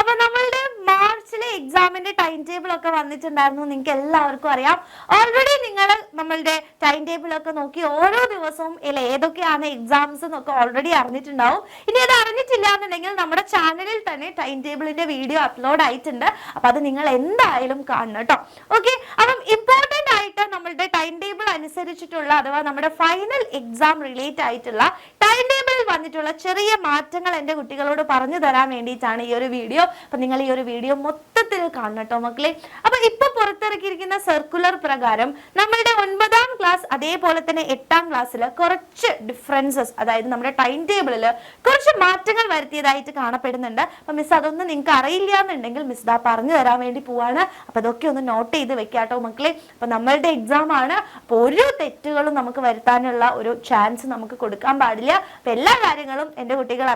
അപ്പൊ നമ്മളുടെ മാർച്ചിലെ എക്സാമിന്റെ ടൈം ടേബിൾ ഒക്കെ വന്നിട്ടുണ്ടായിരുന്നു. നിങ്ങൾക്ക് എല്ലാവർക്കും അറിയാം. ഓൾറെഡി നിങ്ങൾ നമ്മളുടെ ടൈം ടേബിൾ ഒക്കെ നോക്കി ഓരോ ദിവസവും ഏതൊക്കെയാണ് എക്സാംസ് എന്നൊക്കെ ഓൾറെഡി അറിഞ്ഞിട്ടുണ്ടാവും. ഇനി അത് അറിഞ്ഞിട്ടില്ല എന്നുണ്ടെങ്കിൽ നമ്മുടെ ചാനലിൽ തന്നെ ടൈം ടേബിളിന്റെ വീഡിയോ അപ്ലോഡ് ആയിട്ടുണ്ട്. അപ്പൊ അത് നിങ്ങൾ എന്തായാലും കാണണം കേട്ടോ. ഓക്കെ, അപ്പം ഇമ്പോർട്ടന്റ് ആയിട്ട് നമ്മളുടെ ടൈം ടേബിൾ അനുസരിച്ചിട്ടുള്ള അഥവാ നമ്മുടെ ഫൈനൽ എക്സാം റിലേറ്റ് ആയിട്ടുള്ള ടൈം ടേബിളിൽ വന്നിട്ടുള്ള ചെറിയ മാറ്റങ്ങൾ എൻ്റെ കുട്ടികളോട് പറഞ്ഞു തരാൻ വേണ്ടിയിട്ടാണ് ഈ ഒരു വീഡിയോ. അപ്പൊ നിങ്ങൾ ഈ ഒരു വീഡിയോ മൊത്തത്തിൽ കാണണം കേട്ടോ മക്കളെ. അപ്പൊ ഇപ്പൊ പുറത്തിറക്കിയിരിക്കുന്ന സർക്കുലർ പ്രകാരം നമ്മളുടെ 9ാം ക്ലാസ് അതേപോലെ തന്നെ 8ാം ക്ലാസ്സിൽ കുറച്ച് ഡിഫറൻസസ്, അതായത് നമ്മുടെ ടൈം ടേബിളിൽ കുറച്ച് മാറ്റങ്ങൾ വരുത്തിയതായിട്ട് കാണപ്പെടുന്നുണ്ട്. അപ്പൊ മിസ് അതൊന്നും നിങ്ങൾക്ക് അറിയില്ല എന്നുണ്ടെങ്കിൽ മിസ് ദാ പറഞ്ഞു തരാൻ വേണ്ടി പോവാണ്. അപ്പൊ അതൊക്കെ ഒന്ന് നോട്ട് ചെയ്ത് വെക്കാട്ടോ മക്കളെ. അപ്പൊ നമ്മളുടെ എക്സാം ആണ്, അപ്പൊ ഒരു തെറ്റുകളും നമുക്ക് വരുത്താനുള്ള ഒരു ചാൻസ് നമുക്ക് കൊടുക്കാൻ പാടില്ല. അപ്പൊ എല്ലാ കാര്യങ്ങളും എൻ്റെ കുട്ടികൾ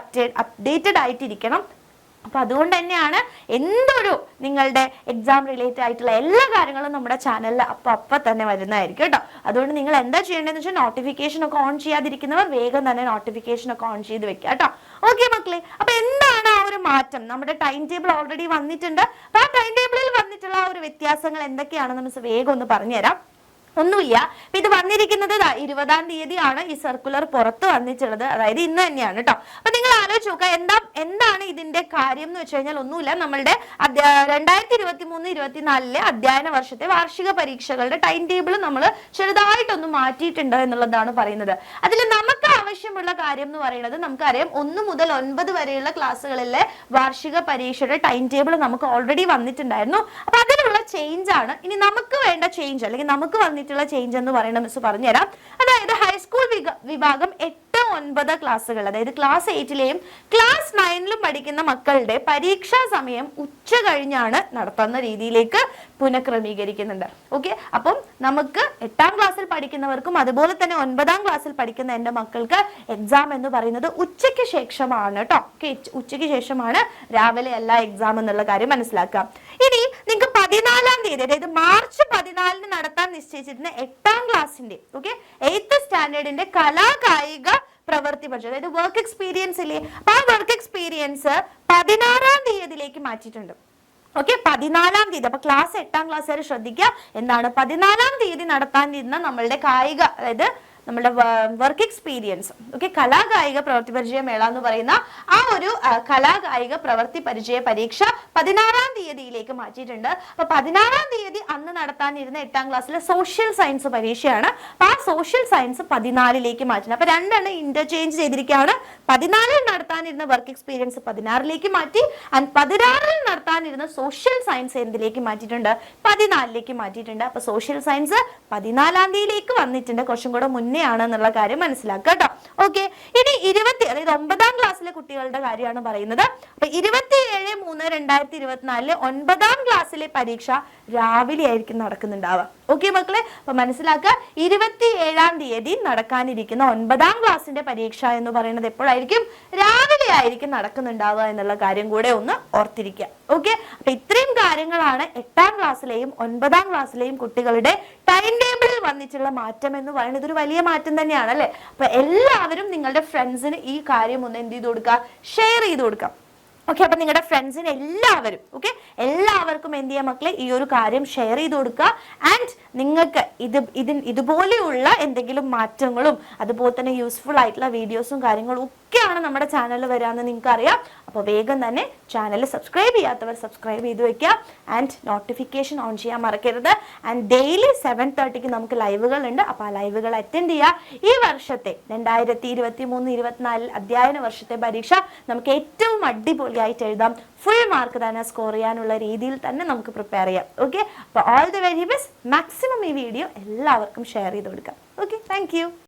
അപ്ഡേറ്റഡ് ആയിട്ടിരിക്കണം. അപ്പൊ അതുകൊണ്ട് തന്നെയാണ് എന്തൊരു നിങ്ങളുടെ എക്സാം റിലേറ്റഡ് ആയിട്ടുള്ള എല്ലാ കാര്യങ്ങളും നമ്മുടെ ചാനലിൽ അപ്പൊ തന്നെ വരുന്നതായിരിക്കും കേട്ടോ. അതുകൊണ്ട് നിങ്ങൾ എന്താ ചെയ്യേണ്ടതെന്ന് വെച്ചാൽ നോട്ടിഫിക്കേഷൻ ഒക്കെ ഓൺ ചെയ്യാതിരിക്കുന്നവർ വേഗം തന്നെ നോട്ടിഫിക്കേഷൻ ഒക്കെ ഓൺ ചെയ്ത് വെക്കുക കേട്ടോ. ഓക്കെ മക്കളെ, അപ്പൊ എന്താണ് ആ ഒരു മാറ്റം? നമ്മുടെ ടൈം ടേബിൾ ഓൾറെഡി വന്നിട്ടുണ്ട്. അപ്പൊ ആ ടൈം ടേബിളിൽ വന്നിട്ടുള്ള ആ ഒരു വ്യത്യാസങ്ങൾ എന്തൊക്കെയാണെന്ന് മിസ് വേഗം ഒന്ന് പറഞ്ഞുതരാം. ഒന്നുമില്ല, ഇത് വന്നിരിക്കുന്നത് 20ാം തീയതിയാണ് ഈ സർക്കുലർ പുറത്ത് വന്നിട്ടുള്ളത്, അതായത് ഇന്ന് തന്നെയാണ് കേട്ടോ. അപ്പൊ നിങ്ങൾ ആലോചിച്ച് നോക്കുക, എന്താണ് ഇതിന്റെ കാര്യം എന്ന് വെച്ച് കഴിഞ്ഞാൽ ഒന്നുമില്ല, നമ്മളുടെ 2023-24 അധ്യയന വർഷത്തെ വാർഷിക പരീക്ഷകളുടെ ടൈം ടേബിൾ നമ്മൾ ചെറുതായിട്ടൊന്ന് മാറ്റിയിട്ടുണ്ട് എന്നുള്ളതാണ് പറയുന്നത്. അതിൽ നമുക്ക് ആവശ്യമുള്ള കാര്യം എന്ന് പറയുന്നത്, നമുക്കറിയാം 1 മുതൽ 9 വരെയുള്ള ക്ലാസ്സുകളിലെ വാർഷിക പരീക്ഷയുടെ ടൈം ടേബിൾ നമുക്ക് ഓൾറെഡി വന്നിട്ടുണ്ടായിരുന്നു. അപ്പൊ അതിനുള്ള ചേഞ്ച് ആണ് ഇനി നമുക്ക് വേണ്ട ചേഞ്ച്, അല്ലെങ്കിൽ നമുക്ക് വന്നിട്ടുള്ള ചേഞ്ച് എന്ന് പറയുന്നത് മിസ് പറഞ്ഞുതരാം. അതായത് ഹൈസ്കൂൾ വിഭാഗം 8-9 ക്ലാസ്സുകൾ, അതായത് ക്ലാസ് 8ലെയും ക്ലാസ് 9ലും പഠിക്കുന്ന മക്കളുടെ പരീക്ഷാ സമയം ഉച്ച കഴിഞ്ഞാണ് നടത്തുന്ന രീതിയിലേക്ക് പുനഃക്രമീകരിക്കുന്നുണ്ട്. ഓക്കെ, അപ്പം നമുക്ക് 8ാം ക്ലാസ്സിൽ പഠിക്കുന്നവർക്കും അതുപോലെ തന്നെ 9ാം ക്ലാസ്സിൽ പഠിക്കുന്ന എൻ്റെ മക്കൾക്ക് എക്സാം എന്ന് പറയുന്നത് ഉച്ചയ്ക്ക് ശേഷമാണ് കേട്ടോ. ഓക്കെ, ഉച്ചയ്ക്ക് ശേഷമാണ്, രാവിലെ അല്ല എക്സാം എന്നുള്ള കാര്യം മനസ്സിലാക്കാം. ഇനി നിങ്ങൾക്ക് 14ാം തീയതി, അതായത് മാർച്ച് 14-ന് നടത്താൻ നിശ്ചയിച്ചിരുന്ന 8ാം ക്ലാസ്സിന്റെ 8th സ്റ്റാൻഡേർഡിന്റെ കലാകായിക പ്രവൃത്തി പരിചയം, അതായത് വർക്ക് എക്സ്പീരിയൻസ് ഇല്ലേ, അപ്പൊ ആ വർക്ക് എക്സ്പീരിയൻസ് 16ാം തീയതിയിലേക്ക് മാറ്റിയിട്ടുണ്ട്. ഓക്കെ, 14ാം തീയതി. അപ്പൊ ക്ലാസ് 8ാം ക്ലാസ് വരെ ശ്രദ്ധിക്കുക, എന്താണ് 14ാം തീയതി നടത്താനിരുന്ന നമ്മളുടെ കായിക, അതായത് നമ്മുടെ വർക്ക് എക്സ്പീരിയൻസ്, ഓക്കെ, കലാകായിക പ്രവൃത്തി പരിചയ മേള എന്ന് പറയുന്ന ആ ഒരു കലാകായിക പ്രവൃത്തി പരിചയ പരീക്ഷ 16ാം തീയതിയിലേക്ക് മാറ്റിയിട്ടുണ്ട്. അപ്പൊ 16ാം തീയതി അന്ന് നടത്താനിരുന്ന 8ാം ക്ലാസ്സിലെ സോഷ്യൽ സയൻസ് പരീക്ഷയാണ്. അപ്പൊ ആ സോഷ്യൽ സയൻസ് 14ലേക്ക് മാറ്റുന്നത്. അപ്പൊ രണ്ടെണ്ണം ഇന്റർചേഞ്ച് ചെയ്തിരിക്കുകയാണ്. 14ൽ നടത്താനിരുന്ന വർക്ക് എക്സ്പീരിയൻസ് 16ലേക്ക് മാറ്റി, ആൻഡ് 16ൽ നടത്താനിരുന്ന സോഷ്യൽ സയൻസ് എന്തിലേക്ക് മാറ്റിയിട്ടുണ്ട്? 14ലേക്ക് മാറ്റിയിട്ടുണ്ട്. അപ്പൊ സോഷ്യൽ സയൻസ് 14ാം തീയതിയിലേക്ക് വന്നിട്ടുണ്ട്, കുറച്ചും കൂടെ മുന്നേ ആണെന്നുള്ള കാര്യം മനസ്സിലാക്കുക കേട്ടോ. ഓക്കെ, ഇനി 20, അതായത് 9ാം ക്ലാസ്സിലെ കുട്ടികളുടെ കാര്യമാണ് പറയുന്നത്. അപ്പൊ 27/3/2024 9ാം ക്ലാസ്സിലെ പരീക്ഷ രാവിലെ ആയിരിക്കും നടക്കുന്നുണ്ടാവുക. ഓക്കെ മക്കളെ, അപ്പൊ മനസ്സിലാക്കുക, 27ാം തീയതി നടക്കാനിരിക്കുന്ന 9ാം ക്ലാസ്സിന്റെ പരീക്ഷ എന്ന് പറയുന്നത് എപ്പോഴായിരിക്കും? രാവിലെ ആയിരിക്കും നടക്കുന്നുണ്ടാവുക എന്നുള്ള കാര്യം കൂടെ ഒന്ന് ഓർത്തിരിക്കുക. ഓക്കെ, അപ്പൊ ഇത്രയും കാര്യങ്ങളാണ് 8ാം ക്ലാസ്സിലെയും 9ാം ക്ലാസ്സിലെയും കുട്ടികളുടെ ടൈം ടേബിളിൽ വന്നിട്ടുള്ള മാറ്റം എന്ന് പറയുന്നത്. ഇതൊരു വലിയ മാറ്റം തന്നെയാണ് അല്ലെ. അപ്പൊ എല്ലാവരും നിങ്ങളുടെ ഫ്രണ്ട്സിന് ഈ കാര്യം ഒന്ന് എന്ത് ചെയ്ത് കൊടുക്കുക? ഷെയർ ചെയ്ത് കൊടുക്കാം. ഓക്കെ, അപ്പൊ നിങ്ങളുടെ ഫ്രണ്ട്സിന് എല്ലാവരും, ഓക്കെ, എല്ലാവർക്കും എന്ത് ചെയ്യാം മക്കളെ, ഈ ഒരു കാര്യം ഷെയർ ചെയ്ത് കൊടുക്കുക. ആൻഡ് നിങ്ങൾക്ക് ഇതുപോലെയുള്ള എന്തെങ്കിലും മാറ്റങ്ങളും അതുപോലെ തന്നെ യൂസ്ഫുൾ ആയിട്ടുള്ള വീഡിയോസും കാര്യങ്ങളും ഒക്കെയാണ് നമ്മുടെ ചാനലിൽ വരാമെന്ന് നിങ്ങൾക്ക് അറിയാം. അപ്പോൾ വേഗം തന്നെ ചാനൽ സബ്സ്ക്രൈബ് ചെയ്യാത്തവർ സബ്സ്ക്രൈബ് ചെയ്ത് വെക്കുക. ആൻഡ് നോട്ടിഫിക്കേഷൻ ഓൺ ചെയ്യാൻ മറക്കരുത്. ആൻഡ് ഡെയിലി 7:30 നമുക്ക് ലൈവുകൾ ഉണ്ട്. അപ്പോൾ ആ ലൈവുകൾ അറ്റൻഡ് ചെയ്യുക. ഈ വർഷത്തെ 2023-24 അധ്യയന വർഷത്തെ പരീക്ഷ നമുക്ക് ഏറ്റവും അടിപൊളിയായിട്ട് എഴുതാം. ഫുൾ മാർക്ക് തന്നെ സ്കോർ ചെയ്യാനുള്ള രീതിയിൽ തന്നെ നമുക്ക് പ്രിപ്പയർ ചെയ്യാം. ഓക്കെ, അപ്പോൾ all the very best. Maximum ഈ വീഡിയോ എല്ലാവർക്കും ഷെയർ ചെയ്ത് കൊടുക്കാം. Okay, thank you.